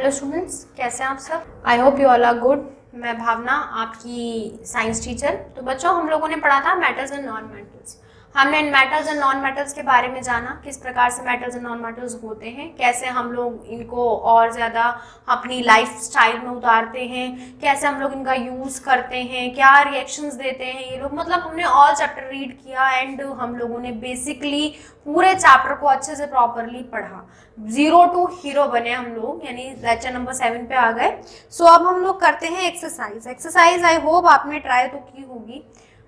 Hello students, कैसे हैं आप सब? I hope you all are good. मैं भावना, आपकी साइंस टीचर। तो बच्चों, हम लोगों ने पढ़ा था मेटल्स एंड नॉन मेटल्स। हमने इन मेटल्स एंड नॉन मेटल्स के बारे में जाना, किस प्रकार से मेटल्स एंड नॉन मेटल्स होते हैं, कैसे हम लोग इनको और ज़्यादा अपनी लाइफ स्टाइल में उतारते हैं, कैसे हम लोग इनका यूज़ करते हैं, क्या रिएक्शंस देते हैं ये लोग। मतलब हमने ऑल चैप्टर रीड किया एंड हम लोगों ने बेसिकली पूरे चैप्टर को अच्छे से प्रॉपरली पढ़ा। 0 to हीरो बने हम लोग, यानी लेक्चर नंबर 7 पे आ गए। सो अब हम लोग करते हैं एक्सरसाइज। आई होप आपने ट्राई तो की होगी।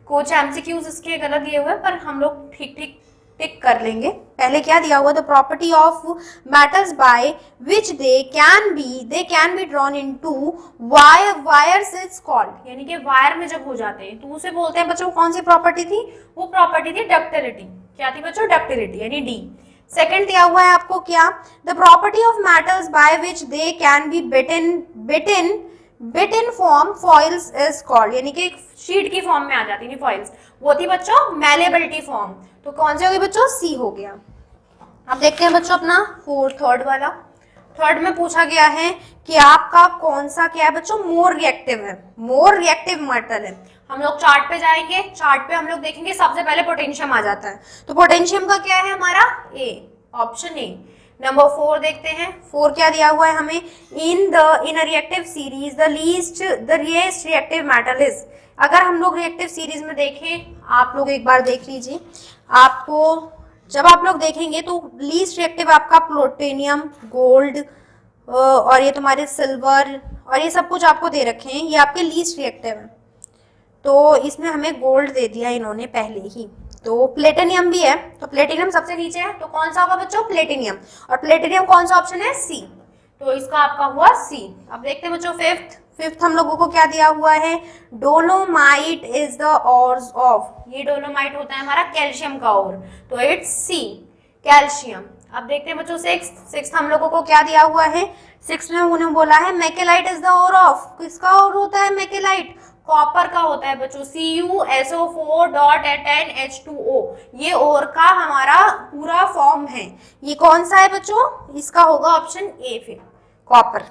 कुछ एमसीक्यूज इसके गलत दिए हुए, पर हम लोग ठीक टिक कर लेंगे। पहले क्या दिया हुआ, the property of metals by which they can be drawn into wires is called, यानी कि वायर में जब हो जाते हैं तो उसे बोलते हैं बच्चों, कौन सी प्रॉपर्टी थी? वो प्रॉपर्टी थी डक्टिलिटी। क्या थी बच्चों? डक्टिलिटी, यानी डी। सेकंड दिया हुआ है आपको क्या, the property of metals by which they can be bit in form foils is called, यानी कि एक शीट की फॉर्म में आ जाती थी फॉइल्स, वो थी बच्चों मैलेबिलिटी फॉर्म। तो कौन से हो गए बच्चों? सी हो गया। अब देखते हैं बच्चों अपना थर्ड वाला। थर्ड में पूछा गया है कि आपका कौन सा क्या है बच्चों? मोर रिएक्टिव है, मोर रिएक्टिव मेटल है। हम लोग चार्ट पे जाएंगे, चार्ट पे हम लोग देखेंगे सबसे पहले पोटेंशियम आ जाता है। तो पोटेंशियम का क्या है हमारा? ए, ऑप्शन ए। नंबर 4 देखते हैं। 4 क्या दिया हुआ है हमें? In a reactive series the least reactive metal is. अगर हम लोग रिएक्टिव सीरीज में देखें, आप लोग एक बार देख लीजिए, आपको जब आप लोग देखेंगे तो लीस्ट रिएक्टिव आपका प्लूटोनियम, गोल्ड और ये तुम्हारे सिल्वर और ये सब कुछ आपको दे रखे हैं, ये आपके लीस्ट रिएक्टिव है। तो इसमें हमें गोल्ड दे दिया इन्होंने पहले ही। तो प्लेटिनियम भी है, तो प्लेटिनियम सबसे नीचे है, तो कौन सा होगा बच्चों? प्लेटिनियम। और प्लेटिनियम कौन सा ऑप्शन है? सी। तो इसका आपका हुआ सी। अब देखते हैं बच्चों फिफ्थ हम लोगों को क्या दिया हुआ है? Dolomite is the ores of. ये डोलोमाइट होता है हमारा कैल्शियम का ओर, तो इट्स सी, कैल्शियम। अब देखते हैं बच्चों सिक्स हम लोगों को क्या दिया हुआ है? 6 में उन्होंने बोला है मैकेलाइट इज द ओर ऑफ। किसका ओर होता है मैकेलाइट? कॉपर का होता है बच्चों, CuSO4.10H2O। ये ओर का हमारा पूरा फॉर्म है। ये कौन सा है बच्चों? इसका होगा ऑप्शन ए, फिर कॉपर।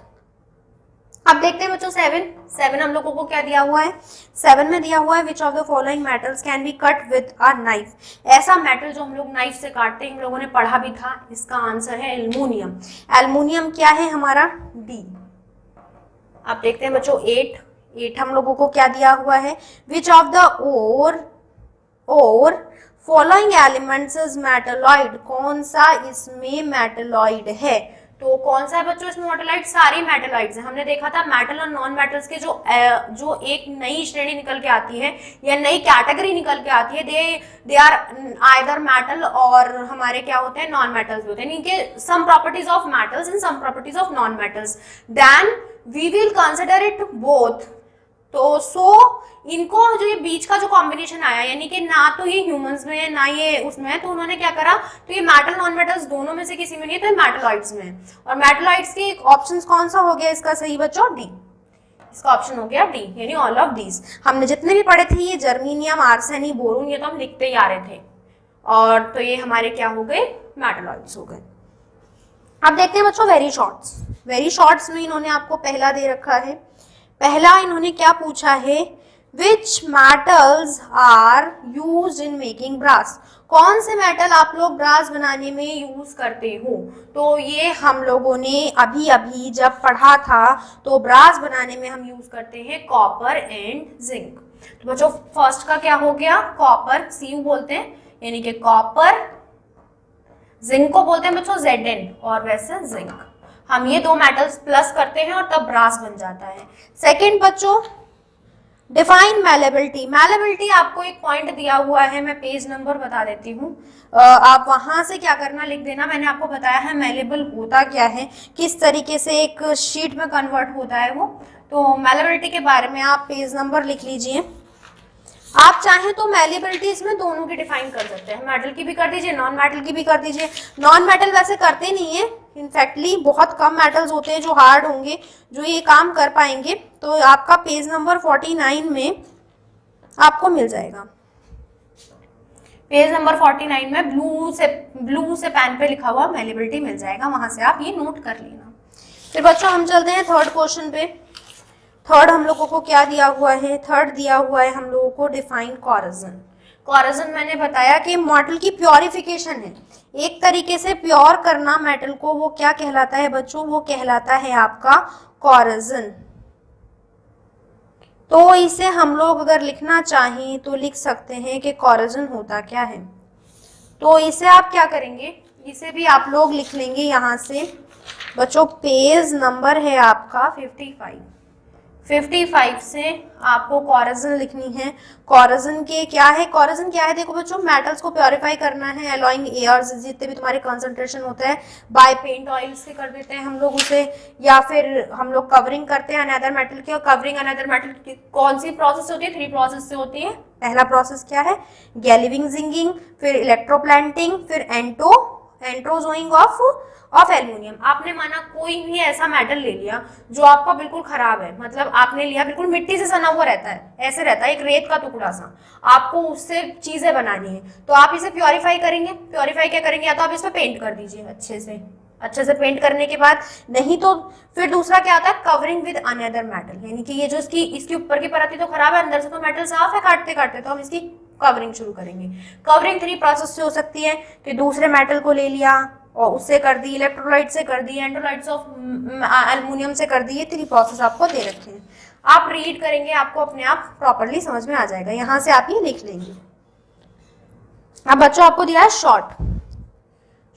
अब देखते हैं बच्चों 7 हम लोगों को क्या दिया हुआ है? 7 में दिया हुआ है which of the following metals can be cut with a knife. ऐसा मेटल जो हम लोग नाइफ से काटते हैं, हम लोगों ने पढ़ा भी था। इसका आंसर है एल्युमिनियम। एल्युमिनियम क्या है हमारा? डी। अब देखते हैं बच्चों 8 हम लोगों को क्या दिया हुआ है? विच ऑफ द और फॉलोइंग एलिमेंट्स इज मेटलॉइड। कौन सा इसमें मेटलॉइड है? तो कौन सा है बच्चों इसमें मेटलॉइड? सारी मेटलॉइड्स हैं। हमने देखा था मेटल और नॉन मेटल्स के जो एक नई श्रेणी निकल के आती है या नई कैटेगरी निकल के आती है, दे आर आइदर मेटल और हमारे क्या होते हैं? नॉन मेटल्स होते हैं। इनके some properties of metals and some properties of non metals, then we will consider it both. तो इनको जो ये बीच का जो कॉम्बिनेशन आया, यानी कि ना तो ये ह्यूमंस में है ना ये उसमें है, तो उन्होंने क्या करा? तो ये मेटल नॉन मेटल्स दोनों में से किसी में नहीं है, तो ये मेटलॉइड्स में है। और मेटलॉइड्स के ऑप्शंस कौन सा हो गया इसका सही बच्चों? डी। इसका ऑप्शन हो गया डी, यानी ऑल ऑफ दीज। हमने जितने भी पढ़े थे, ये जर्मीनियम, आर्सेनी, बोरोन, ये तो हम लिखते ही आ रहे थे। और तो ये हमारे क्या हो गए? मेटलॉइड्स हो गए। अब देखते हैं बच्चों वेरी शॉर्ट्स में इन्होंने आपको पहला दे रखा है। पहला इन्होंने क्या पूछा है? Which metals are used in making brass? कौन से मेटल आप लोग ब्रास बनाने में यूज करते हो? तो ये हम लोगों ने अभी जब पढ़ा था, तो ब्रास बनाने में हम यूज करते हैं कॉपर एंड जिंक। तो बच्चों फर्स्ट का क्या हो गया? कॉपर, Cu बोलते हैं, यानी कि कॉपर। जिंक को बोलते हैं बच्चों Zn, और वैसे जिंक। हम ये दो मेटल्स प्लस करते हैं और तब ब्रास बन जाता है। सेकेंड बच्चों डिफाइन मैलेबिलिटी। मैलेबिलिटी आपको एक पॉइंट दिया हुआ है, मैं पेज नंबर बता देती हूँ, आप वहां से क्या करना लिख देना। मैंने आपको बताया है मैलेबल होता क्या है, किस तरीके से एक शीट में कन्वर्ट होता है वो। तो मैलेबिलिटी के बारे में आप पेज नंबर लिख लीजिए। आप चाहें तो मैलेबिलिटी इसमें दोनों की डिफाइन कर सकते हैं, मेटल की भी कर दीजिए, नॉन मेटल की भी कर दीजिए। नॉन मेटल वैसे करते नहीं है, इनफैक्टली बहुत कम मेटल्स होते हैं जो हार्ड होंगे, जो ये काम कर पाएंगे। तो आपका पेज नंबर 49 में आपको मिल जाएगा। पेज नंबर 49 में ब्लू से पेन पे लिखा हुआ मैलेबिलिटी मिल जाएगा, वहां से आप ये नोट कर लेना। फिर बच्चों हम चलते हैं थर्ड क्वेश्चन पे। थर्ड हम लोगों को क्या दिया हुआ है? थर्ड दिया हुआ है हम लोगों को डिफाइन कोरोजन। कोरोजन मैंने बताया कि मेटल की प्योरिफिकेशन है, एक तरीके से प्योर करना मेटल को, वो क्या कहलाता है बच्चों? वो कहलाता है आपका कोरोजन। तो इसे हम लोग अगर लिखना चाहें तो लिख सकते हैं कि कोरोजन होता क्या है। तो इसे आप क्या करेंगे? इसे भी आप लोग लिख लेंगे यहाँ से बच्चों, पेज नंबर है आपका 55 से आपको कोरोजन लिखनी है। कोरोजन के क्या है? कोरोजन क्या है? देखो बच्चों, मेटल्स को प्योरीफाई करना है, एलॉइंग एयर्स, जितने भी तुम्हारे कंसंट्रेशन होता है, बाय पेंट ऑयल से कर देते हैं हम लोग उसे, या फिर हम लोग कवरिंग करते हैं अनदर मेटल की। और कवरिंग अनदर मेटल की कौन सी प्रोसेस होती है? 3 प्रोसेस से होती है। पहला प्रोसेस क्या है? गैल्वेनिजिंग, फिर इलेक्ट्रोप्लांटिंग, फिर एंट्रोजोइंग ऑफ एल्यूमिनियम। आपने माना कोई भी ऐसा मेटल ले लिया जो आपका बिल्कुल खराब है, मतलब आपने लिया बिल्कुल मिट्टी से सना हुआ रहता है, ऐसे रहता है एक रेत का टुकड़ा सा, आपको उससे चीजें बनानी है, तो आप इसे प्योरीफाई करेंगे। प्योरीफाई क्या करेंगे? या तो आप इसमें पेंट कर दीजिए अच्छे से पेंट करने के बाद, नहीं तो फिर दूसरा क्या होता है? कवरिंग विद अनदर मेटल, यानी कि ये जो इसकी ऊपर की परत तो खराब है, अंदर से तो मेटल साफ है काटते काटते, तो हम इसकी कवरिंग शुरू करेंगे। कवरिंग 3 प्रोसेस से हो सकती है कि दूसरे मेटल को ले लिया और उससे कर दी, इलेक्ट्रोलाइट से कर दी, एंड्रोलाइट्स ऑफ एल्युमिनियम से कर दी। ये 3 प्रोसेस आपको दे रखे हैं, आप रीड करेंगे आपको अपने आप प्रॉपर्ली समझ में आ जाएगा। यहाँ से आप ये लिख लेंगे। अब बच्चों आपको दिया है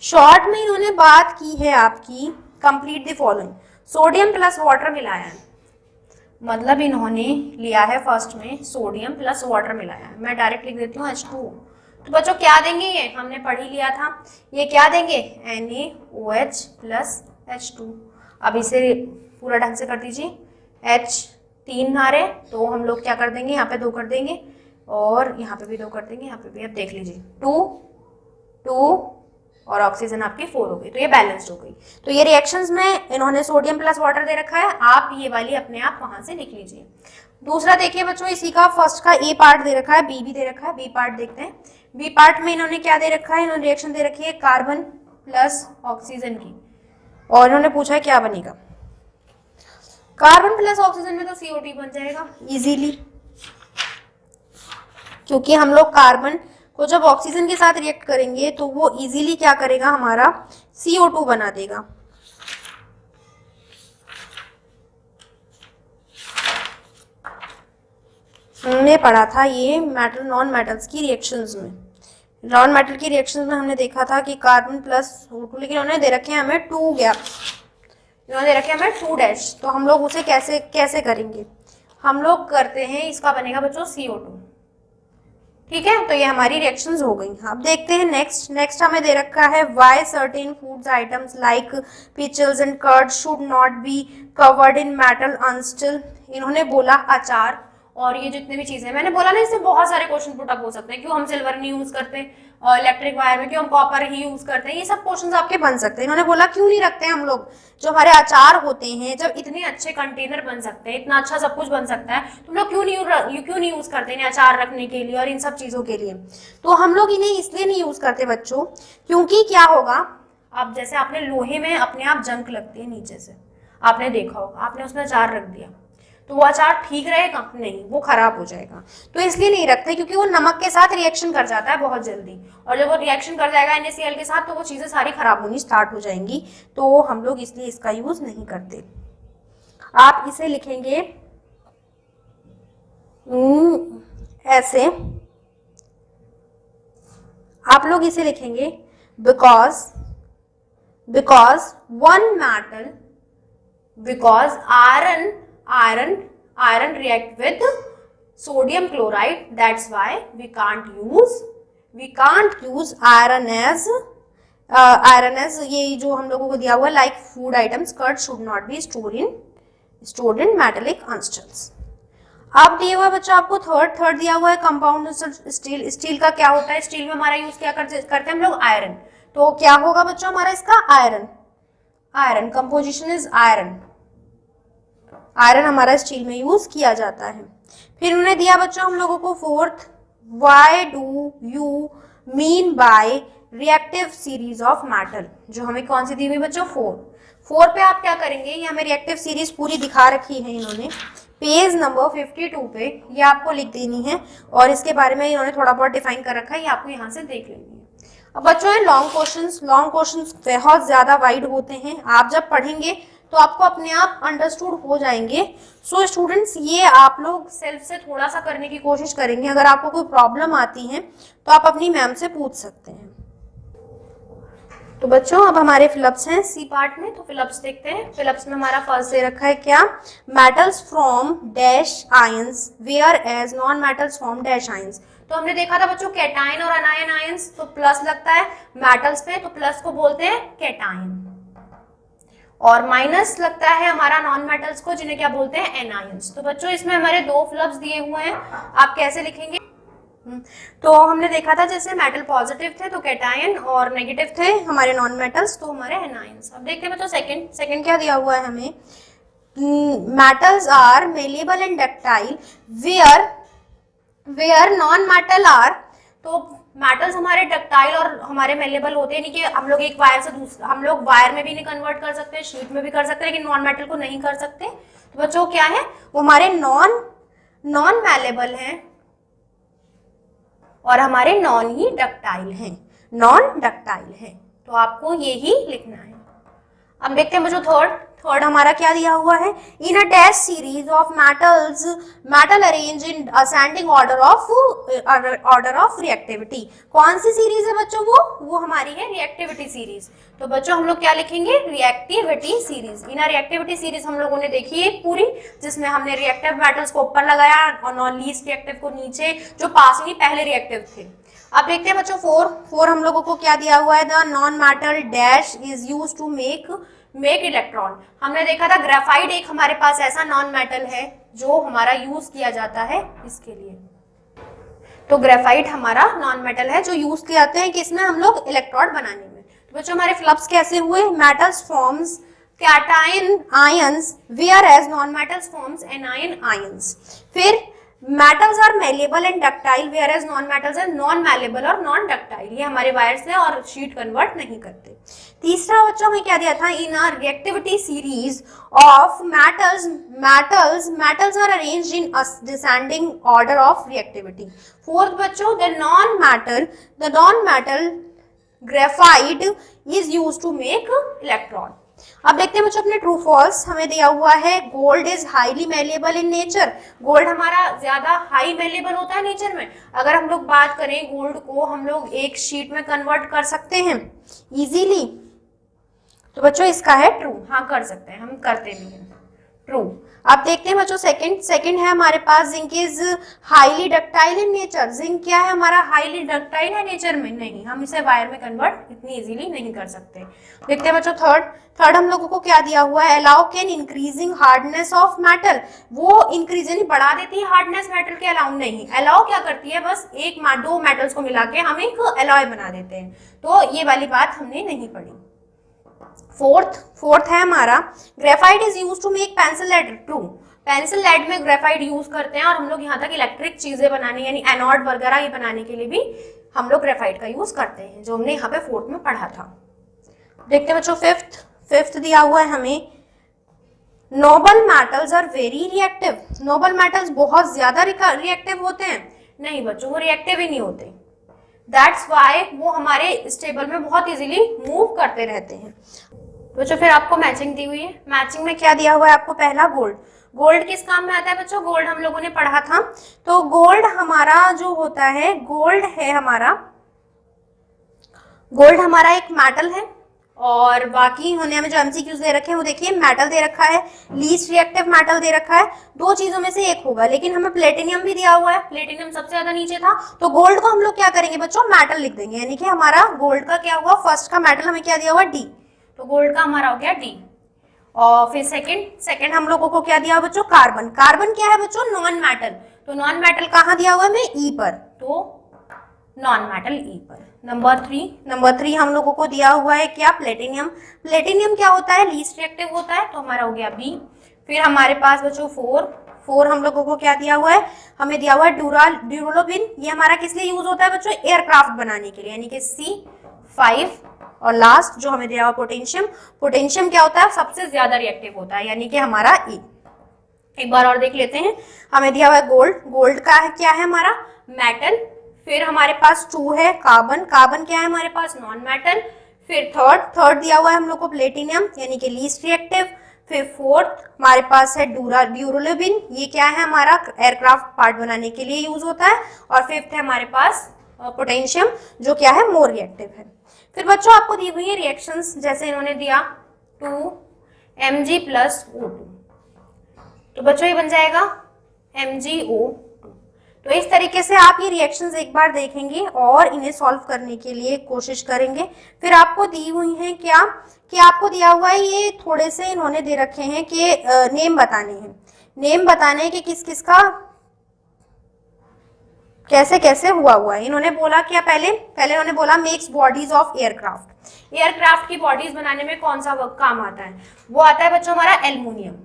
शॉर्ट में इन्होंने बात की है आपकी, complete the following. Sodium plus water मिलाया है, मतलब इन्होंने लिया है फर्स्ट में सोडियम प्लस वाटर मिलाया है। मैं डायरेक्ट लिख देती हूँ H2। तो बच्चों क्या देंगे? ये हमने पढ़ ही लिया था, ये क्या देंगे? NaOH plus H2। अब इसे पूरा ढंग से कर दीजिए। H 3 आ रहे, तो हम लोग क्या कर देंगे? यहाँ पे 2 कर देंगे और यहाँ पे भी 2 कर देंगे, यहाँ पे भी। अब देख लीजिए 2 और ऑक्सीजन आपकी 4 हो गई, तो ये बैलेंस्ड हो गई। तो ये रिएक्शंस में इन्होंने सोडियम प्लस वाटर दे रखा है, आप ये वाली अपने आप वहां से लिख लीजिए। दूसरा देखिए बच्चों, इसी का फर्स्ट का ए पार्ट दे रखा है, बी भी दे रखा है। बी पार्ट देखते हैं। बी पार्ट में इन्होंने क्या दे रखा है? इन्होंने रिएक्शन दे रखी है कार्बन प्लस ऑक्सीजन की, और इन्होंने पूछा है क्या बनेगा। कार्बन प्लस ऑक्सीजन में तो CO2 बन जाएगा इजीली, क्योंकि हम लोग कार्बन को जब ऑक्सीजन के साथ रिएक्ट करेंगे तो वो इजीली क्या करेगा? हमारा CO2 बना देगा। हमने पढ़ा था ये मेटल नॉन मेटल्स की रिएक्शंस में। नॉन मेटल की रिएक्शंस में हमने देखा था कि कार्बन प्लस O2, लेकिन उन्होंने दे रखे हैं हमें 2 गैप, इन्होंने दे रखे हैं हमें 2 डैश। तो हम लोग उसे कैसे करेंगे? हम लोग करते हैं, इसका बनेगा बच्चों CO2। ठीक है, तो ये हमारी रिएक्शंस हो गई। अब देखते हैं नेक्स्ट हमें दे रखा है why certain foods items like pickles and curd should not be covered in metal utensil. इन्होंने बोला अचार और ये जितने भी चीजें, मैंने बोला ना, इससे बहुत सारे क्वेश्चन पुट अप हो सकते हैं। क्यों हम सिल्वर नहीं यूज करते इलेक्ट्रिक वायर में, क्यों हम कॉपर ही यूज करते हैं, ये सब क्वेश्चंस आपके बन सकते हैं। इन्होंने बोला क्यों नहीं रखते हम लोग जो हमारे अचार होते हैं, जब इतने अच्छे कंटेनर बन सकते हैं, इतना अच्छा सब कुछ बन सकता है, तुम लोग क्यों नहीं यूज करते इन्हें अचार रखने के लिए और इन सब चीजों के लिए। तो हम लोग इन्हें इसलिए नहीं यूज करते बच्चों, क्योंकि क्या होगा, अब जैसे आपने लोहे में अपने आप जंग लगती है नीचे से, आपने देखा होगा, आपने उसमें अचार रख दिया तो वो अचार ठीक रहेगा? नहीं, वो खराब हो जाएगा। तो इसलिए नहीं रखते, क्योंकि वो नमक के साथ रिएक्शन कर जाता है बहुत जल्दी, और जब वो रिएक्शन कर जाएगा NaCl के साथ तो वो चीजें सारी खराब होनी स्टार्ट हो जाएंगी। तो हम लोग इसलिए इसका यूज नहीं करते। आप इसे लिखेंगे ऐसे, आप लोग इसे लिखेंगे because one metal, because iron react with sodium chloride, that's why we can't use iron as ये जो हम लोगों को दिया हुआ है like food items, curd should not be stored in metallic unstils। अब दिया हुआ है बच्चों आपको थर्ड दिया हुआ है कंपाउंड स्टील। स्टील का क्या होता है? स्टील में हमारा यूज क्या करते हैं हम लोग? आयरन। तो क्या होगा बच्चों हमारा इसका? आयरन कंपोजिशन इज आयरन हमारा स्टील में यूज किया जाता है। फिर उन्होंने दिया बच्चों हम लोगों को fourth, why do you mean by reactive series of metal, जो हमें कौन सी दी हुई बच्चों? 4 पे आप क्या करेंगे, ये हमें रिएक्टिव सीरीज पूरी दिखा रखी है इन्होंने पेज नंबर 52 पे, ये आपको लिख देनी है और इसके बारे में इन्होंने थोड़ा बहुत डिफाइन कर रखा है, ये आपको यहाँ से देख लेनी है। अब बच्चों ये लॉन्ग क्वेश्चंस बहुत ज्यादा वाइड होते हैं, आप जब पढ़ेंगे तो आपको अपने आप अंडरस्टूड हो जाएंगे। सो स्टूडेंट्स ये आप लोग सेल्फ से थोड़ा सा करने की कोशिश करेंगे, अगर आपको कोई प्रॉब्लम आती है तो आप अपनी मैम से पूछ सकते हैं। तो बच्चों अब हमारे फिलअप्स हैं सी पार्ट में, तो फिलअप्स देखते हैं। फिलअप्स में हमारा फर्स्ट दे रखा है क्या, metals from dash ions whereas non metals from dash ions. तो हमने देखा था बच्चों कैटायन और अनायन आयंस, तो प्लस लगता है मेटल्स पे, तो प्लस को बोलते हैं कैटायन, और माइनस लगता है हमारा नॉन मेटल्स को, जिन्हें क्या बोलते हैं एनायंस। तो बच्चों इसमें हमारे दो फिलअप्स दिए हुए हैं, आप कैसे लिखेंगे। तो हमने देखा था जैसे मेटल पॉजिटिव थे तो कैटायन और नेगेटिव थे हमारे नॉन मेटल्स तो हमारे एनायंस। अब देखते हैं बच्चों सेकंड क्या दिया हुआ है हमें, metals are malleable and ductile where non metal are. तो मेटल्स हमारे डक्टाइल और हमारे मेलेबल होते हैं, नहीं कि हम लोग एक वायर से दूसरा, हम लोग वायर में भी नहीं कन्वर्ट कर सकते, शीट में भी कर सकते हैं, लेकिन नॉन मेटल को नहीं कर सकते। तो बच्चों क्या है, वो हमारे नॉन मेलेबल हैं और हमारे नॉन ही डक्टाइल हैं, नॉन डक्टाइल हैं। तो आपको ये ही लिखना है। अब देखते हैं बच्चों थर्ड हमारा क्या दिया हुआ है, in a dash series of metal arrange in ascending order of reactivity. कौन सी सीरीज है बच्चों, वो हमारी है रिएक्टिविटी सीरीज। तो बच्चों हम लोग क्या लिखेंगे, रिएक्टिविटी सीरीज। इन रिएक्टिविटी सीरीज हम लोगों ने देखी है पूरी, जिसमें हमने रिएक्टिव मेटल्स को ऊपर लगाया और नॉन लीस्ट रिएक्टिव को नीचे, जो पास में पहले रिएक्टिव थे। अब देखते हैं बच्चों फोर हम लोगों को क्या दिया हुआ है, the non metal dash is used to make electron. हमने देखा था ग्रेफाइट एक हमारे पास ऐसा नॉन मेटल है जो हमारा यूज किया जाता है इसके लिए। तो ग्रेफाइट हमारा नॉन मेटल है जो यूज किए जाते हैं किसमें, हम लोग इलेक्ट्रोड बनाने में। तो बच्चों हमारे फ्लप्स कैसे हुए, metals forms cation ions whereas non metals forms anion ions. फिर metals are malleable and ductile whereas non metals are non malleable और नॉन डक्टाइल। ये हमारे वायर्स है और शीट कन्वर्ट नहीं करते। तीसरा बच्चों में क्या दिया था, in are reactivity series of metals are arranged in descending order of reactivity. Fourth बच्चों the non metal graphite is used to make electron. अब देखते हैं बच्चों अपने ट्रू फॉल्स। हमें दिया हुआ है gold is highly malleable in nature. Gold हमारा ज्यादा हाई मेलेबल होता है नेचर में। अगर हम लोग बात करें गोल्ड को हम लोग एक शीट में कन्वर्ट कर सकते हैं इजीली, तो बच्चों इसका है ट्रू, हाँ कर सकते हैं, हम करते भी हैं, ट्रू। अब देखते हैं बच्चों सेकंड है हमारे पास, zinc is highly ductile in nature. Zinc क्या है हमारा, हाईली डक्टाइल है नेचर में, नहीं, हम इसे वायर में कन्वर्ट इतनी इजीली नहीं कर सकते। देखते हैं बच्चों थर्ड हम लोगों को क्या दिया हुआ है, allow can increasing hardness of metal. वो इंक्रीज यानी बढ़ा देती है हार्डनेस मेटल के, अलाउ नहीं। अलाउ क्या करती है, बस दो मेटल्स को मिला के हम एक अलॉय बना देते हैं। तो ये वाली बात हमने नहीं पढ़ी। फोर्थ है हमारा, graphite is used to make pencil lead. True, pencil lead में ग्रेफाइट यूज करते हैं और हम लोग यहाँ तक इलेक्ट्रिक चीजें बनाने यानी एनोड वगैरह ये बनाने के लिए भी हम लोग ग्रेफाइट का यूज करते हैं, जो हमने यहाँ पे फोर्थ में पढ़ा था। देखते हैं बच्चों फिफ्थ दिया हुआ है हमें, noble metals are very reactive. Noble metals बहुत ज्यादा रिएक्टिव होते हैं, नहीं बच्चों वो रिएक्टिव ही नहीं होते, दैट्स वाई वो हमारे स्टेबल में बहुत इजीली मूव करते रहते हैं। बच्चों फिर आपको मैचिंग दी हुई है, मैचिंग में क्या दिया हुआ है आपको, पहला गोल्ड किस काम में आता है बच्चों, गोल्ड हम लोगों ने पढ़ा था। तो गोल्ड हमारा जो होता है, गोल्ड हमारा एक मेटल है और बाकी होने हमें जो एमसीक्यूज दे रखे हैं वो देखिए, मेटल दे रखा है, लीस्ट रिएक्टिव मेटल दे रखा है, दो चीजों में से एक होगा, लेकिन हमें प्लेटिनियम भी दिया हुआ है, प्लेटिनियम सबसे ज्यादा नीचे था। तो गोल्ड को हम लोग क्या करेंगे बच्चों, मेटल लिख देंगे, यानी कि हमारा गोल्ड का क्या हुआ, फर्स्ट का मेटल हमें क्या दिया हुआ, डी, तो गोल्ड का हमारा हो गया डी। और फिर सेकंड हम लोगों को क्या दिया बच्चों, कार्बन क्या है बच्चों, नॉन मेटल, तो नॉन मेटल कहाँ दिया हुआ है हमें, ई पर, तो नॉन मेटल ई पर। नंबर थ्री हम लोगों को दिया हुआ है क्या, प्लेटिनियम क्या होता है, लीस्ट रिएक्टिव होता है, तो हमारा हो गया बी। फिर हमारे पास बच्चों फोर हम लोगों को क्या दिया हुआ है, हमें दिया हुआ है ड्यूरोबिन, ये हमारा किस लिए यूज होता है बच्चों, एयरक्राफ्ट बनाने के लिए, यानी कि सी। 5 और लास्ट जो हमें दिया हुआ पोटेशियम, पोटेशियम क्या होता है, सबसे ज्यादा रिएक्टिव होता है, यानी कि हमारा E। एक बार और देख लेते हैं, हमें दिया हुआ है गोल्ड, गोल्ड का है क्या है हमारा मेटल, फिर हमारे पास 2 है कार्बन, कार्बन क्या है हमारे पास नॉन मेटल, फिर थर्ड दिया हुआ है हम लोग को प्लेटिनियम यानी कि लीस्ट रिएक्टिव, फिर फोर्थ हमारे पास है ड्यूरेलिन, ये क्या है हमारा एयरक्राफ्ट पार्ट बनाने के लिए यूज होता है, और फिफ्थ है हमारे पास पोटेशियम जो क्या है मोर रिएक्टिव है। फिर बच्चों आपको दी हुई है रिएक्शंस, जैसे इन्होंने दिया 2Mg + O2, तो बच्चों ये बन जाएगा MgO2। तो इस तरीके से आप ये रिएक्शंस एक बार देखेंगे और इन्हें सॉल्व करने के लिए कोशिश करेंगे। फिर आपको दी हुई है क्या कि आपको दिया हुआ है, ये थोड़े से इन्होंने दे रखे हैं कि नेम बताने हैं, नेम बताने हैं कि किस किस का कैसे कैसे हुआ है। इन्होंने बोला क्या, पहले इन्होंने बोला makes bodies of aircraft, aircraft की बॉडीज बनाने में कौन सा काम आता है, वो आता है बच्चों हमारा एल्युमिनियम।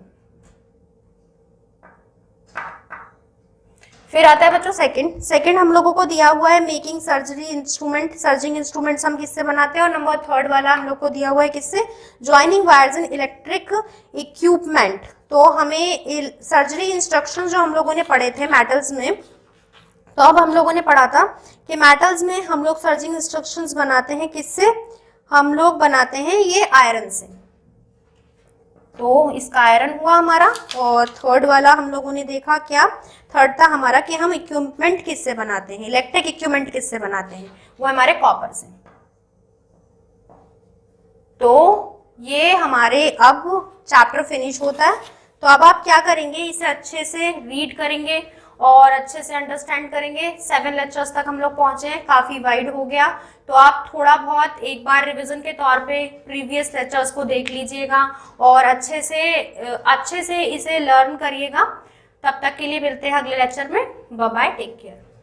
फिर आता है बच्चों सेकंड हम लोगों को दिया हुआ है making surgery instrument, surging instruments हम किससे बनाते हैं, और नंबर थर्ड वाला हम लोग को दिया हुआ है किससे, ज्वाइनिंग वायर्स इन इलेक्ट्रिक इक्विपमेंट। तो हमें सर्जरी इंस्ट्रक्शन जो हम लोगों ने पढ़े थे मेटल्स में, तो अब हम लोगों ने पढ़ा था कि मेटल्स में हम लोग सर्जिंग इंस्ट्रक्शंस बनाते हैं किससे, हम लोग बनाते हैं ये आयरन से, तो इसका आयरन हुआ हमारा। और थर्ड वाला हम लोगों ने देखा क्या, थर्ड था हमारा कि हम इक्विपमेंट किससे बनाते हैं, इलेक्ट्रिक इक्विपमेंट किससे बनाते हैं, वो हमारे कॉपर से। तो ये हमारे अब चैप्टर फिनिश होता है। तो अब आप क्या करेंगे, इसे अच्छे से रीड करेंगे और अच्छे से अंडरस्टैंड करेंगे। 7 लेक्चर्स तक हम लोग पहुंचे हैं, काफी वाइड हो गया, तो आप थोड़ा बहुत एक बार रिवीजन के तौर पे प्रीवियस लेक्चर्स को देख लीजिएगा और अच्छे से इसे लर्न करिएगा। तब तक के लिए मिलते हैं अगले लेक्चर में। Bye bye, take care.